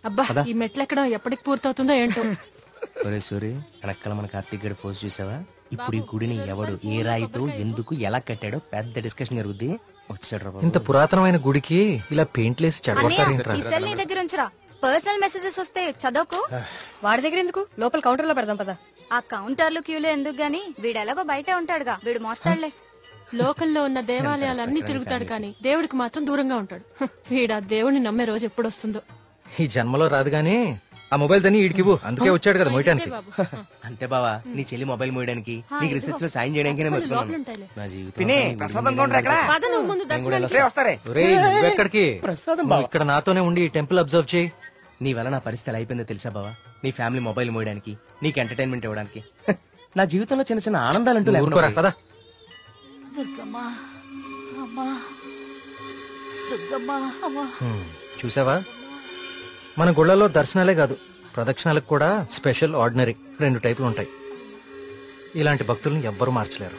అబ్బా ఈ మెట్లు ఎక్కడం ఎప్పటికి పూర్తవుతుందో ఏంటో. ఒరే సూరి వెనకాల మన కార్తీక్ గడి పోస్ట్ చూసావా? ఇప్పుడు ఈ గుడిని ఎవడు ఏ రాయితో ఎందుకు ఎలా కట్టాడో పెద్ద డిస్కషన్ జరుగుద్ది. వచ్చాడు ఇంత పురాతనమైన గుడికి ఇలా పెయింట్లేసి నీ దగ్గర ఉంచరా. పర్సనల్ మెసేజెస్ వస్తే చదవకు. వాడి దగ్గర ఎందుకు, లోపల కౌంటర్ లో పెడదాం పదా. ఆ కౌంటర్లు క్యూలో ఎందుకు గాని వీడు ఎలాగో బయటే ఉంటాడుగా, వీడు మోస్తాడులే. లోకల్లో ఉన్న దేవాలయాలన్నీ తిరుగుతాడు కానీ దేవుడికి మాత్రం దూరంగా ఉంటాడు. వీడు ఆ దేవుడిని నమ్మే రోజు ఎప్పుడు వస్తుందో. ఈ జన్మలో రాదు గానీ ఆ మొబైల్స్ అన్ని ఈడికివ్వు, అందుకే వచ్చాడు కదా మోయటానికి. అంతే బావా, నీ చెల్లి మొబైల్ మోయడానికి నీకు రీసెర్చ్ లో సాయం చేయడానికి నా జీవితం. ఎక్కడికి ఇక్కడ నాతోనే ఉండి టెంపుల్ అబ్జర్వ్ చేయి. నీ వల్ల నా పరిస్థితి ఎలా అయిపోయిందో తెలుసా బావా? నీ ఫ్యామిలీ మొబైల్ మోయడానికి, నీకు ఎంటర్టైన్మెంట్ ఇవ్వడానికి. నా జీవితంలో చిన్న చిన్న ఆనందాలంటూ లేకుండా కదా. చూసావా, మన గుళ్ళలో దర్శనాలే కాదు ప్రదక్షిణాలకు కూడా స్పెషల్ ఆర్డినరీ 2 టైపులు ఉంటాయి. ఇలాంటి భక్తుల్ని ఎవ్వరూ మార్చలేరు.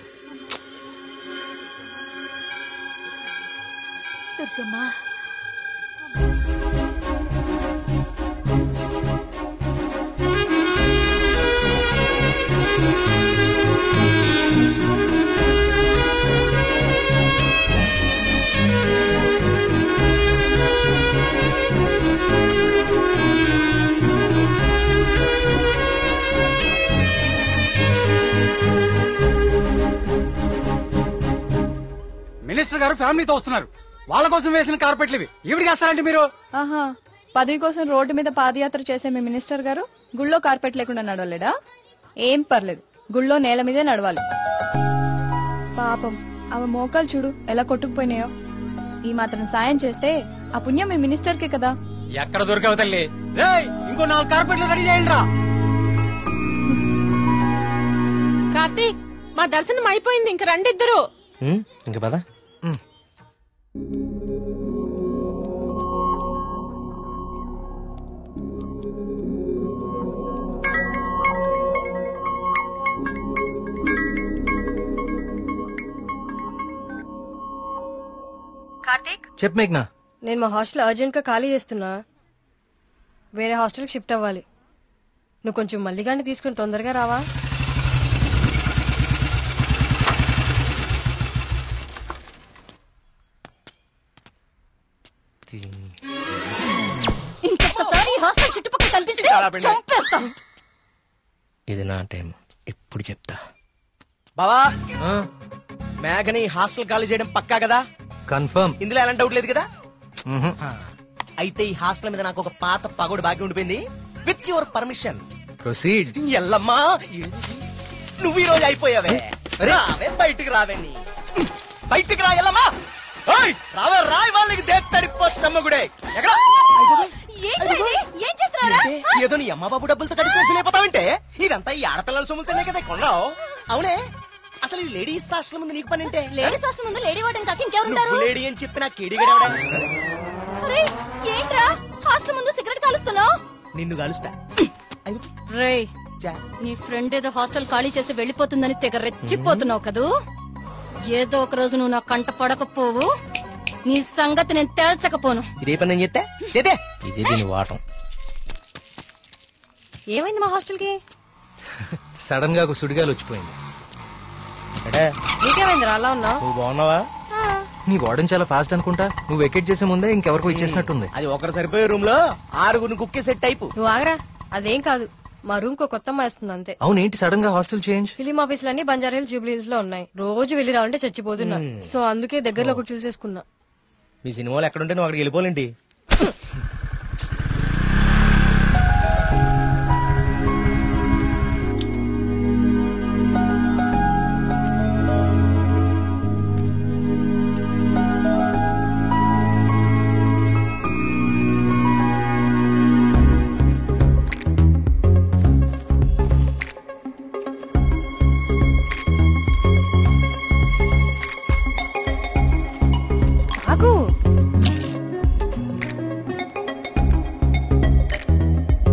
మినిస్టర్ గారు ఫ్యామిలీతో వస్తున్నారు. వాళ్ళ కోసం వేసిన కార్పెట్లు ఇవి ఈవిడికి వేస్తారంటే మీరు? ఆహా, పదవి కోసం రోడ్డు మీద పాదయాత్ర చేసే మీ మినిస్టర్ గారు గుళ్ళో కార్పెట్ లేకుండా నడవలేడా? ఏం పర్లేదు, గుళ్ళో నేల మీదే నడవాలి. పాపం ఆమె మోకాలు చూడు ఎలా కొట్టుకుపోయినాయో. ఈ మాత్రం సాయం చేస్తే ఆ పుణ్యం మీ మినిస్టర్ కే కదా. ఎక్కడ దొరికావు తల్లి? ఇంకో 4 కార్పెట్లు రెడీ చేయండి రా. కార్తీక్, మా దర్శనం అయిపోయింది, ఇంక రండి ఇద్దరు. ఇంకా పదా. కార్తీక్, చెప్పు మేఘ్నా. నేను మా హాస్టల్ అర్జెంట్ గా ఖాళీ చేస్తున్నా, వేరే హాస్టల్కి షిఫ్ట్ అవ్వాలి. నువ్వు కొంచెం మల్లిగాన్ని తీసుకుని తొందరగా రావా? ఇంకొకసారి హాస్టల్ చుట్టుపక్కల కనిపిస్తే చంపేస్తాం. ఇది నా టైం, ఎప్పుడు చెప్తా. బావా, మేఘని హాస్టల్ ఖాళీ చేయడం పక్కా కదా? కన్ఫర్మ్, ఇందులో ఎలాంటి డౌట్ లేదు కదా? అయితే ఈ హాస్టల్ మీద నాకు ఒక పాత పగోడు బాకీ ఉండిపోయింది. With your permission proceed. Yellamma, నువ్వు ఈ రోజు అయిపోయావే. రావే, బయటికి రావే. బయటికి రా ఎల్లమ్మా. రావే, రాయి వాళ్ళకి దేత్తడిపోచ్చమ్మగుడే. ఏదో నీ అమ్మ బాబు డబ్బులతో కట్టి చూపులేపోతావంటే ఇదంతా ఈ ఆడపిల్లల సొమ్ముతోనే కదా కొన్నావు. అవునే, అసలు ఈ లేడీస్ హాస్టల్ ముందు నీకు పని అంటే? లేడీస్ హాస్టల్ ముందు లేడీ వార్డెన్ కాక ఇంకెవరుంటారు? లేడీ అని చెప్పి నాకు కేడిగడవడా? ఏంట్రా హాస్టల్ ముందు సిగరెట్ కాలుస్తున్నావు? నిన్ను కాలుస్తా. రేయ్, నీ ఫ్రెండ్ ఏదో హాస్టల్ ఖాళీ చేసి వెళ్లిపోతుందని తెగ రెచ్చిపోతున్నావు కదూ. ఏదో ఒక రోజు నువ్వు నా కంట పడకపోవు, నీ సంగతి నేను తేల్చకపోను. ఇదే పని నేను చెప్తే చేతే ఇదే దీని వాటం. ఏమైంది మా హాస్టల్ కి? సడన్ గా ఒక సుడిగాలు వచ్చిపోయింది. నీకేమైంది అలా ఉన్నావు? నువ్వు బాగున్నావా? నీ వార్డెన్ చాలా ఫాస్ట్ అనుకుంటా. నువ్వు వెకేట్ చేసే ముందే ఇంకెవరికో ఇచ్చేసినట్టుంది. అది ఒకరు సరిపోయే రూమ్ లో 6 కుక్కే సెట్ టైపు. నువ్వు ఆగరా, అదేం కాదు, మా రూమ్ కో కొత్త అమ్మాయి వస్తుంది అంతే. అవునేంటి సడన్ గా హాస్టల్ చేంజ్? ఫిలిం ఆఫీసులన్నీ బంజారా హిల్స్, జూబ్లీ హిల్స్ లో ఉన్నాయి. రోజు వెళ్లి రావాలంటే చచ్చిపోతున్నా. సో అందుకే దగ్గరలో ఒకటి చూసేసుకున్నా. మీ సినిమాలు ఎక్కడుంటే నువ్వు అక్కడికి వెళ్ళిపోలేంటి?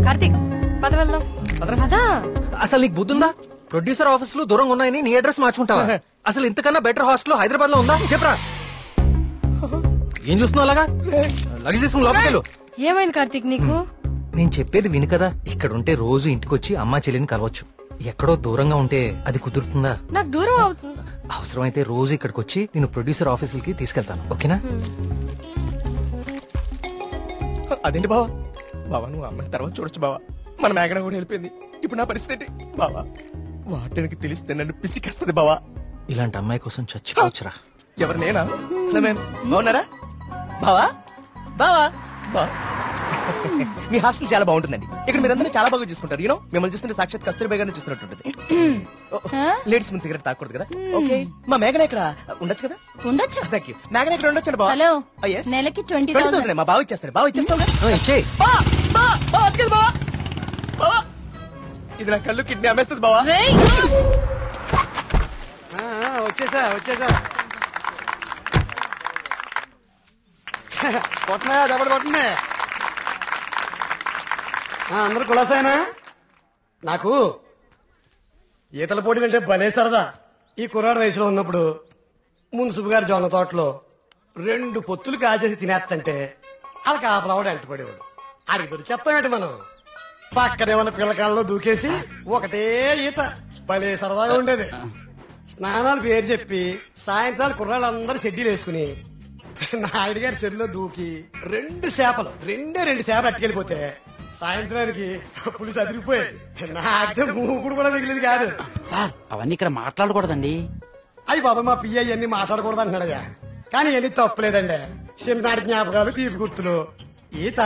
కార్తీక్, పద వెళ్దాం. అసలు నీకు బుద్ధుందా? ప్రొడ్యూసర్ ఆఫీసులు దూరంగా ఉన్నాయని నీ అడ్రస్ మార్చుకుంటావా? అసలు ఇంతకన్నా బెటర్ హాస్టల్ హైదరాబాద్ లో ఉందా చెప్పరా? ఏం చూస్తున్నావు అలాగా? లగేజ్ తీసుకుని లోపలికి వెళ్ళు. ఏమైంది కార్తీక్ నీకు? నేను చెప్పేది విను కదా. ఇక్కడ ఉంటే రోజు ఇంటికొచ్చి అమ్మా చెల్లిని కలవచ్చు. ఎక్కడో దూరంగా ఉంటే అది కుదురుతుందా? నాకు దూరం అవుతుంది. అవసరమైతే రోజు ఇక్కడికి వచ్చి నేను ప్రొడ్యూసర్ ఆఫీసులకి తీసుకెళ్తాను. ఓకేనా? అదేంటి బావా? బావా నువ్వు అమ్మాయి తర్వాత చూడొచ్చు బావా. మన మేఘన కూడా వెళ్ళిపోయింది. ఇప్పుడు నా పరిస్థితి ఏంటి బావా? వాటికి తెలిస్తే నన్ను పిసికేస్తుంది బావా. ఇలాంటి అమ్మాయి కోసం చచ్చిపోవచ్చురా. ఎవరు నేనా? హలో మ్యామ్, బాగున్నారా? బావా బావా బా మీ హాస్టల్ చాలా బాగుంటుందండి. ఇక్కడ మీరందరూ చాలా బాగా చూసుకుంటారు. యూనో మిమ్మల్ని చూస్తుంటే సాక్షాత్ కస్తూరిబా గారిని చూస్తున్నట్టుంటది. లేడీస్ ముందు సిగరెట్ తాకూడదు కదా. ఓకే, మా మేఘన ఇక్కడ ఉండొచ్చు కదా? ఉండొచ్చు. Thank you. మేఘన ఇక్కడ ఉండొచ్చు బావా. Hello, Oh, yes. నెలకి 20,000 మా బావ ఇచ్చేస్తాను. బావ ఇచ్చేస్తావు ఇచ్చేయ్. ఇది నా కళ్ళు కిడ్నీ అమ్మేస్తుంది బావా. వచ్చేసా కొట్టనా దెబ్బలు కొట్టనే. అందరు కులాసాయనా? నాకు ఈతల పోటీలు అంటే భలే సరదా. ఈ కుర్రాడు వయసులో ఉన్నప్పుడు మున్సిపు గారి జొన్న తోటలో 2 పొత్తులు కాచేసి తినేస్తంటే వాళ్ళకి ఆ ప్రవాడు ఎంటపడేవాడు. అడిగి దొరికేస్తామేంటి మనం? పక్కనేమన్నా పిల్లకాలలో దూకేసి ఒకటే ఈత. భలే సరదాగా ఉండేది. స్నానాలు పేరు చెప్పి సాయంత్రాలు కుర్రాళ్ళందరూ షెడ్యూల్ వేసుకుని నాయుడు గారి చెరువులో దూకి 2 చేపలు అట్టుకెళ్ళిపోతే సాయంత్రానికి పులిసి అదిరిపోయేది. నాకే మూకుడు కూడా మిగిలింది కాదు. సార్ అవన్నీ ఇక్కడ మాట్లాడకూడదండి. అయ్యి బాబా మా పియ్య అన్ని మాట్లాడకూడదు అంటున్నాడయ్యా. కానీ ఇవన్నీ తప్పులేదండి. చిన్ననాటి జ్ఞాపకాలు, తీపి గుర్తులు. ఈత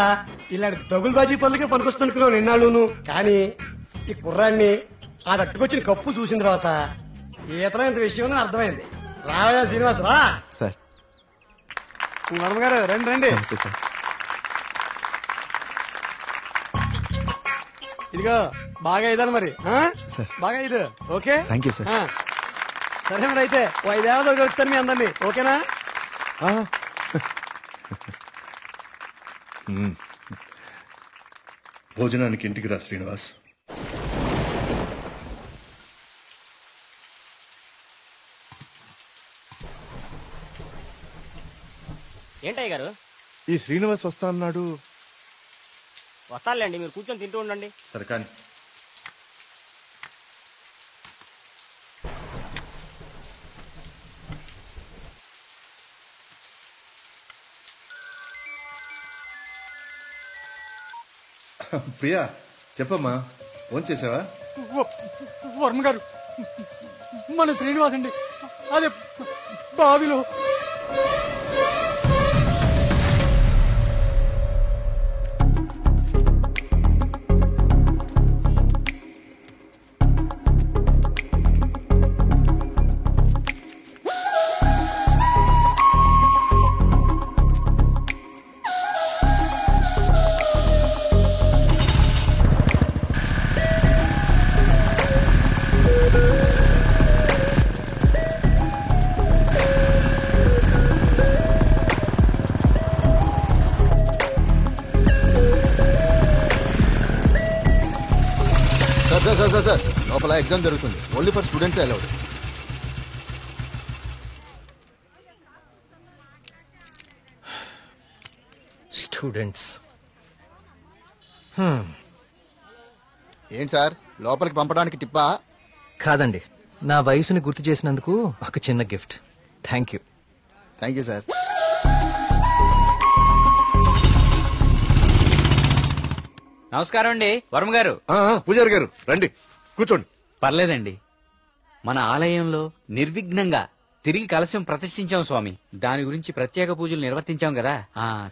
ఇలాంటి దగులుబాజీ పనులకే పనికొస్తున్నాను నిన్నాళ్ళును. కానీ ఈ కుర్రాన్ని ఆ తట్టుకొచ్చిన కప్పు చూసిన తర్వాత ఈతలో ఇంత విషయం ఉందని అర్థమైంది. రావయ్యా శ్రీనివాస్ రా. సార్ వర్మగారు రండి. సార్ ఇదిగో బాగా ఇదాలి మరి. సార్. బాగా ఇది ఓకే. Thank you sir. సరే మరి అయితే 5 ఏళ్ళ దొరుకుతాను మీ అందరినీ. ఓకేనా? భోజనానికి ఇంటికి రా శ్రీనివాస్. ఏంటయ్య గారు? ఈ శ్రీనివాస్ వస్తా అన్నాడు. వస్తానులేండి, మీరు కూర్చొని తింటూ ఉండండి. సరే కానీ ప్రియా చెప్పమ్మా, ఫోన్ చేసావా? వర్మ గారు మన శ్రీనివాస్ అండి, అదే బావిలో. సార్ లోపల ఎగ్జామ్ జరుగుతుంది. Only for students allowed. Students ఏంటి సార్ లోపలికి పంపడానికి టిప్పా? కాదండి, నా వయసుని గుర్తు చేసినందుకు ఒక చిన్న gift. Thank you. Thank you sir. నమస్కారం అండి వర్మ గారు. పూజారి గారు రండి కూర్చోండి. పర్లేదండి, మన ఆలయంలో నిర్విఘ్నంగా తిరిగి కలశం ప్రతిష్ఠించాం స్వామి. దాని గురించి ప్రత్యేక పూజలు నిర్వర్తించాం కదా.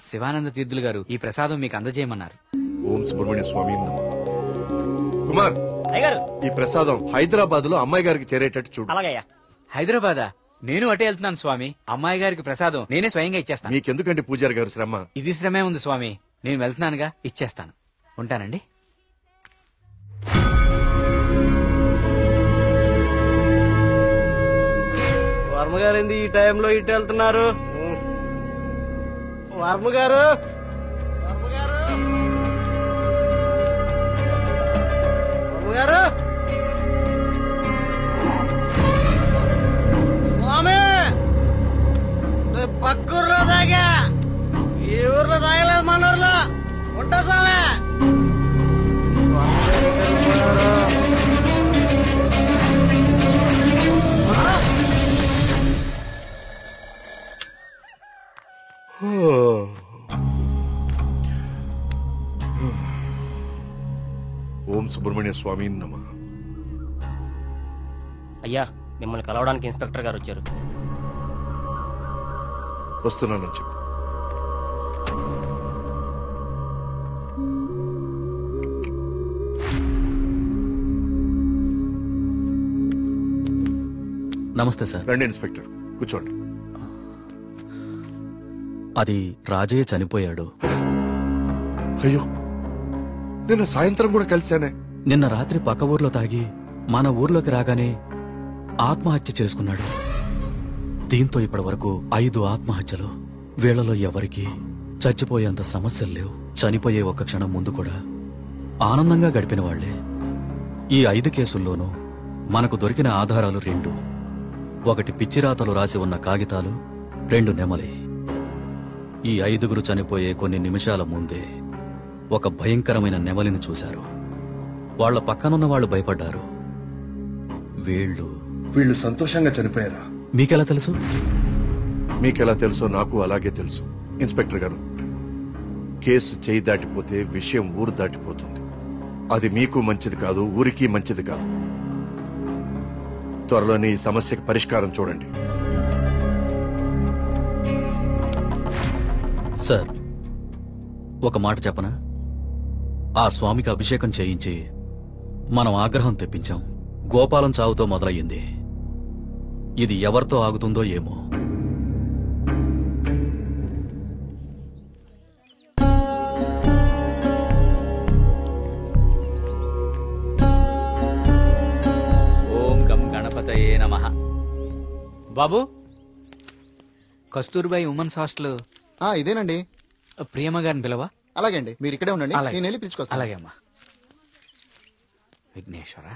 శివానంద తీర్థులు గారు ఈ ప్రసాదం మీకు అందజేయమన్నారు. ఓం సుబ్రహ్మణ్య స్వామి నమః. కుమార్, అయ్యగారు ఈ ప్రసాదం హైదరాబాద్ లో అమ్మాయి గారికి చేరేటట్టు చూడు. అలాగయ్యా. హైదరాబాదా? నేను అటే వెళ్తున్నాను స్వామి. అమ్మాయి గారికి ప్రసాదం నేనే స్వయంగా ఇచ్చేస్తాను. మీకెందుకండి పూజారి గారు శ్రమ? ఇది శ్రమే ఉంది స్వామి. నేను వెళ్తున్నానుగా, ఇచ్చేస్తాను. ఉంటానండి. వర్మగారు ఏంది ఈ టైంలో ఇటు వెళ్తున్నారు? వర్మగారు స్వామి, పక్కూర్లో తాగా, ఈ ఊర్లో తాగలేదు, మన ఊర్లో ఓం సుబ్రహ్మణ్య స్వామి నమః. అయ్యా, మిమ్మల్ని కలవడానికి ఇన్స్పెక్టర్ గారు వచ్చారు. వస్తున్నానని చెప్పు. నమస్తే సార్. రండి ఇన్స్పెక్టర్, కూర్చోండి. అది రాజయ్య చనిపోయాడు. అయ్యో, నిన్న సాయంత్రం కూడా కలిశానే. నిన్న రాత్రి పక్క ఊర్లో తాగి మన ఊర్లోకి రాగానే ఆత్మహత్య చేసుకున్నాడు. దీంతో ఇప్పటి వరకు 5 ఆత్మహత్యలు. వీళ్లలో ఎవరికి చచ్చిపోయేంత సమస్యలు లేవు. చనిపోయే ఒక్క క్షణం ముందు కూడా ఆనందంగా గడిపిన వాళ్లే. ఈ 5 కేసుల్లోనూ మనకు దొరికిన ఆధారాలు 2. ఒకటి పిచ్చిరాతలు రాసి ఉన్న కాగితాలు, 2 నెమలి. ఈ 5గురు చనిపోయే కొన్ని నిమిషాల ముందే ఒక భయంకరమైన నెమలిని చూశారు. వాళ్ల పక్కనున్న వాళ్ళు భయపడ్డారు. వీళ్ళు సంతోషంగా చనిపోయారా? మీకెలా తెలుసు? మీకెలా తెలుసో నాకు అలాగే తెలుసు. ఇన్స్పెక్టర్ గారు, కేసు చేయి దాటిపోతే విషయం ఊరు దాటిపోతుంది. అది మీకు మంచిది కాదు, ఊరికి మంచిది కాదు. త్వరలోనే ఈ సమస్యకి పరిష్కారం చూడండి. సార్, ఒక మాట చెప్పనా? ఆ స్వామికి అభిషేకం చేయించి మనం ఆగ్రహం తెప్పించాం. గోపాలం చావుతో మొదలయ్యింది. ఇది ఎవరితో ఆగుతుందో ఏమో. ఓం గం గణపతయే నమః. బాబు, కస్తూర్బాయి ఉమెన్స్ హాస్టల్ ఇదేనండి. ప్రియమ్మ గారిని పిలవా? అలాగే అండి, మీరు ఇక్కడే ఉండండి, అలాగే. నేను వెళ్ళి పిలుచుకొస్తాను. అలాగే అమ్మా. విఘ్నేశ్వర,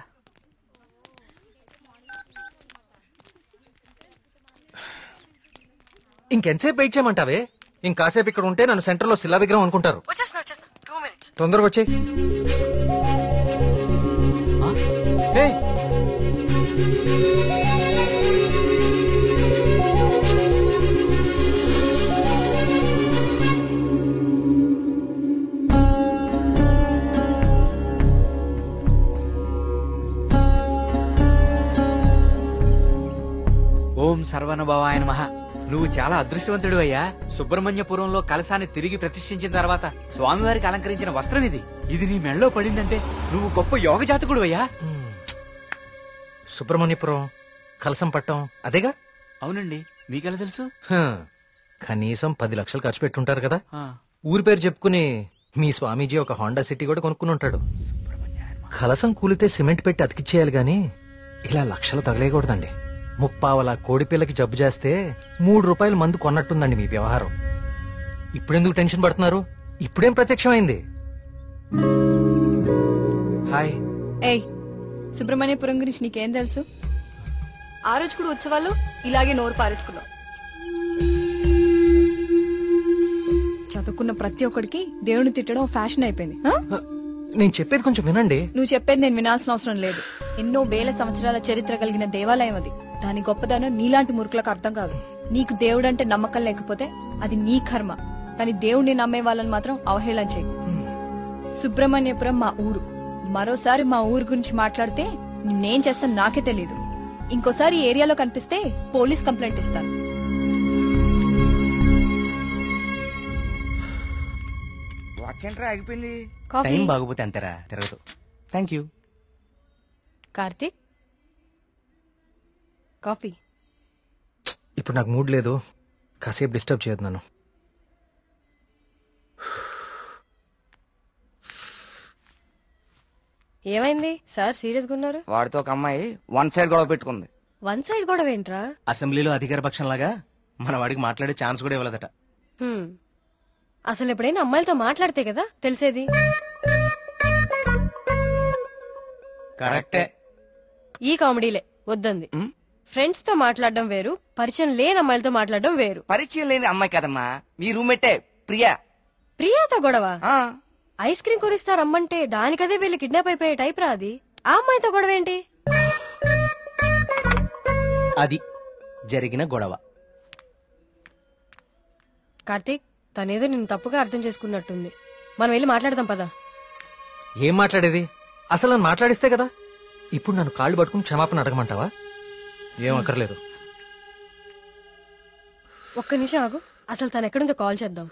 ఇంకెంతసేపు వెయిట్ చేయమంటావే? ఇంకాసేపు ఇక్కడ ఉంటే నన్ను సెంటర్ లో శిలా విగ్రహం అనుకుంటారు. తొందరగా వచ్చే. ఓం సర్వనుభవాయ నమః. నువ్వు చాలా అదృష్టవంతుడు అయ్యా. సుబ్రహ్మణ్యపురంలో కలశాన్ని తిరిగి ప్రతిష్ఠించిన తర్వాత స్వామివారికి అలంకరించిన వస్త్రం ఇది. ఇది నీ మెళ్ళో పడిందంటే నువ్వు గొప్ప యోగ జాతకుడు అయ్యా. సుబ్రహ్మణ్యపురం కలసం పట్టం అదేగా? అవునండి. మీకెలా తెలుసు? కనీసం 10 లక్షలు ఖర్చు పెట్టుంటారు కదా. ఆ. ఊరి పేరు చెప్పుకుని మీ స్వామీజీ ఒక హోండా సిటీ కూడా కొనుక్కుని ఉంటాడు. కలసం కూలితే సిమెంట్ పెట్టి అతికిచ్చేయాలి గాని ఇలా లక్షలు తగలేయకూడదండి. 30 కోడి పిల్లకి జబ్బు చేస్తే 3 రూపాయలు మందు కొన్నట్టుందండి మీ వ్యవహారం. ఇప్పుడెందుకు టెన్షన్ పడుతున్నారు? ఇప్పుడేం ప్రత్యక్షమైంది? హాయ్. ఏయ్, సుబ్రహ్మణ్యపురం గురించి నీకేం తెలుసు? ఆ రోజు కూడా ఉత్సవాలు ఇలాగే నోరు పారేసుకున్నావు. చదువుకున్న ప్రతి ఒక్కడికి దేవుని తిట్టడం ఫ్యాషన్ అయిపోయింది. నేను చెప్పేది కొంచెం వినండి. నువ్వు చెప్పేది నేను వినాల్సిన అవసరం లేదు. ఎన్నో వేల సంవత్సరాల చరిత్ర కలిగిన దేవాలయం అది. దాని గొప్పదనం నీలాంటి మురుకులకు అర్థం కాదు. నీకు దేవుడంటే నమ్మకం లేకపోతే అది నీ కర్మ. కానీ దేవుణ్ణి నమ్మే వాళ్ళని మాత్రం అవహేళన చేయి. సుబ్రహ్మణ్యపురం మా ఊరు. మరోసారి మా ఊరు గురించి మాట్లాడితే నేనేం చేస్తాను నాకే తెలీదు. ఇంకోసారి ఈ ఏరియాలో కనిపిస్తే పోలీస్ కంప్లైంట్ ఇస్తాను. ఆగిపోయింది. కాఫీ? టైం బాగోపోతే అంతేరా, తిరగదు. Thank you. కార్తీక్, కాఫీ. ఇప్పుడు నాకు మూడ్ లేదు, కాసేపు డిస్టర్బ్ చేయదు నన్ను. ఏమైంది సార్? సీరియస్ గా ఉన్నారు? వాడితో ఒక అమ్మాయి 1 సైడ్ గొడవ పెట్టుకుంది. 1 సైడ్ గొడవ ఏంట్రా? అసెంబ్లీలో అధికార పక్షం లాగా మన వాడికి మాట్లాడే ఛాన్స్ కూడా ఇవ్వలేదట. అసలు ఎప్పుడైనా అమ్మాయిలతో మాట్లాడితే కదా తెలిసేది. కరెక్టే. ఈ కామెడీలే వద్దంది. ఫ్రెండ్స్ తో మాట్లాడడం వేరు, పరిచయం లేని అమ్మాయిలతో మాట్లాడడం వేరు. పరిచయం లేని అమ్మాయి కదమ్మా, మీ రూమ్మేటే ప్రియా. ప్రియాతో గొడవ? ఐస్ క్రీమ్ కొరిస్తా రమ్మంటే దానికదే వీళ్ళు కిడ్నాప్ అయిపోయే టైప్ రా అది. ఆ అమ్మాయితో గొడవ ఏంటి? అది జరిగిన గొడవ. కార్తీక్, తనేదో నిన్ను తప్పుగా అర్థం చేసుకున్నట్టుంది. మనం వెళ్ళి మాట్లాడదాం పదా. ఏం మాట్లాడేది? అసలు నన్ను మాట్లాడిస్తే కదా. ఇప్పుడు నన్ను కాళ్ళు పట్టుకుని క్షమాపణ అడగమంటావా? ఏం అక్కర్లేదు. ఒక్క నిమిషం ఆగు, అసలు తను ఎక్కడుందో కాల్ చేద్దాం.